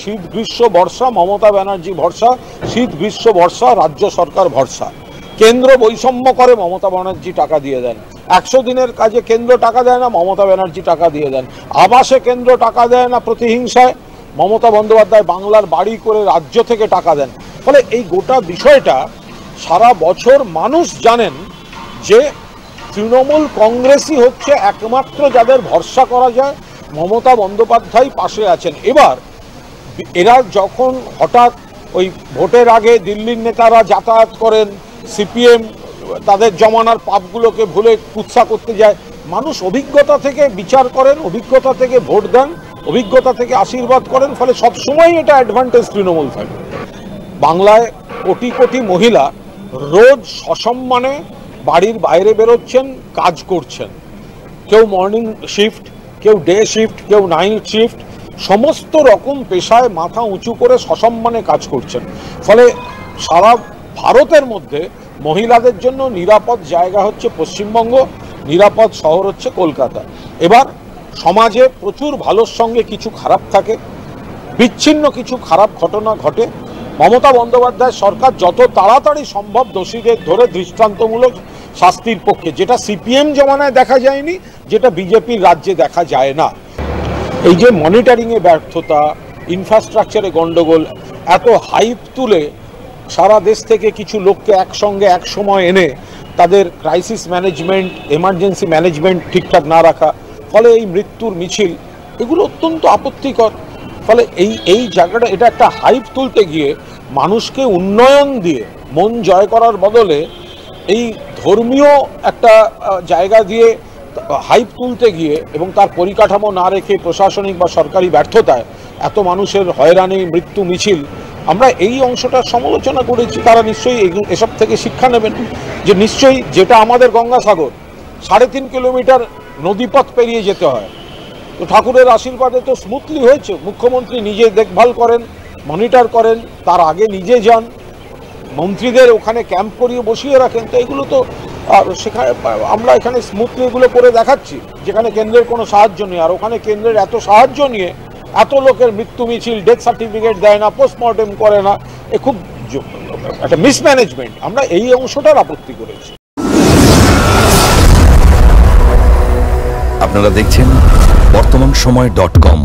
শীত গ্রীষ্ম বর্ষা মমতা ব্যানার্জি ভরসা, শীত গ্রীষ্ম বর্ষা রাজ্য সরকার ভরসা। কেন্দ্র বৈষম্য করে, মমতা ব্যানার্জি টাকা দিয়ে দেন। 100 দিনের কাজে কেন্দ্র টাকা দেয় না, মমতা ব্যানার্জি টাকা দিয়ে দেন। আবাসে কেন্দ্র টাকা দেয় না প্রতিহিংসায়, মমতা বন্দ্যোপাধ্যায় বাংলার বাড়ি করে রাজ্য থেকে টাকা দেন। ফলে এই গোটা বিষয়টা সারা বছর মানুষ জানেন যে তৃণমূল কংগ্রেসই হচ্ছে একমাত্র যাদের ভরসা করা যায়। মমতা বন্দ্যোপাধ্যায় পাশে আছেন। এবার এরা যখন হঠাৎ ওই ভোটের আগে দিল্লির নেতারা যাতায়াত করেন, সিপিএম তাদের জমানার পাপগুলোকে ভুলে কুৎসা করতে যায়, মানুষ অভিজ্ঞতা থেকে বিচার করেন, অভিজ্ঞতা থেকে ভোট দেন, অভিজ্ঞতা থেকে আশীর্বাদ করেন। ফলে সবসময় এটা অ্যাডভান্টেজ তৃণমূল থাকে। বাংলায় কোটি কোটি মহিলা রোজ সসম্মানে বাড়ির বাইরে বেরোচ্ছেন, কাজ করছেন। কেউ মর্নিং শিফট, কেউ ডে শিফট, কেউ নাইট শিফট, সমস্ত রকম পেশায় মাথা উঁচু করে সসম্মানে কাজ করছেন। ফলে সারা ভারতের মধ্যে মহিলাদের জন্য নিরাপদ জায়গা হচ্ছে পশ্চিমবঙ্গ, নিরাপদ শহর হচ্ছে কলকাতা। এবার সমাজে প্রচুর ভালোর সঙ্গে কিছু খারাপ থাকে, বিচ্ছিন্ন কিছু খারাপ ঘটনা ঘটে। মমতা বন্দ্যোপাধ্যায় সরকার যত তাড়াতাড়ি সম্ভব দোষীদের ধরে দৃষ্টান্তমূলক শাস্তির পক্ষে, যেটা সিপিএম জমানায় দেখা যায়নি, যেটা বিজেপির রাজ্যে দেখা যায় না। এই যে মনিটরিংয়ে ব্যর্থতা, ইনফ্রাস্ট্রাকচারে গণ্ডগোল, এত হাইপ তুলে সারা দেশ থেকে কিছু লোককে একসঙ্গে এক সময় এনে তাদের ক্রাইসিস ম্যানেজমেন্ট, এমার্জেন্সি ম্যানেজমেন্ট ঠিকঠাক না রাখা, ফলে এই মৃত্যুর মিছিল, এগুলো অত্যন্ত আপত্তিকর। ফলে এই জায়গাটা, এটা একটা হাইপ তুলতে গিয়ে মানুষকে উন্নয়ন দিয়ে মন জয় করার বদলে এই ধর্মীয় একটা জায়গা দিয়ে হাইপ তুলতে গিয়ে এবং তার পরিকাঠামো না রেখে প্রশাসনিক বা সরকারি ব্যর্থতায় এত মানুষের হয়রানি, মৃত্যু মিছিল, আমরা এই অংশটার সমালোচনা করেছি। তারা নিশ্চয়ই এসব থেকে শিক্ষা নেবেন যে নিশ্চয়ই যেটা আমাদের গঙ্গাসাগর 3.5 কিলোমিটার নদীপথ পেরিয়ে যেতে হয়, তো ঠাকুরের আশীর্বাদে তো স্মুথলি হয়েছে। মুখ্যমন্ত্রী নিজে দেখভাল করেন, মনিটর করেন, তার আগে নিজে যান, মন্ত্রীদের ওখানে ক্যাম্প করিয়ে বসিয়ে রাখেন। তো এগুলো তো সেখানে আমরা এখানে স্মুথলি এগুলো করে দেখাচ্ছি, যেখানে কেন্দ্রের কোনো সাহায্য নেই। আর ওখানে কেন্দ্রের এত সাহায্য নিয়ে এত লোকের মৃত্যু মিছিল, ডেথ সার্টিফিকেট দেয় না, পোস্টমর্টেম করে না, এ খুব একটা মিসম্যানেজমেন্ট। আমরা এই অংশটার আপত্তি করেছি। আপনারা দেখছেন বর্তমানসময়.com।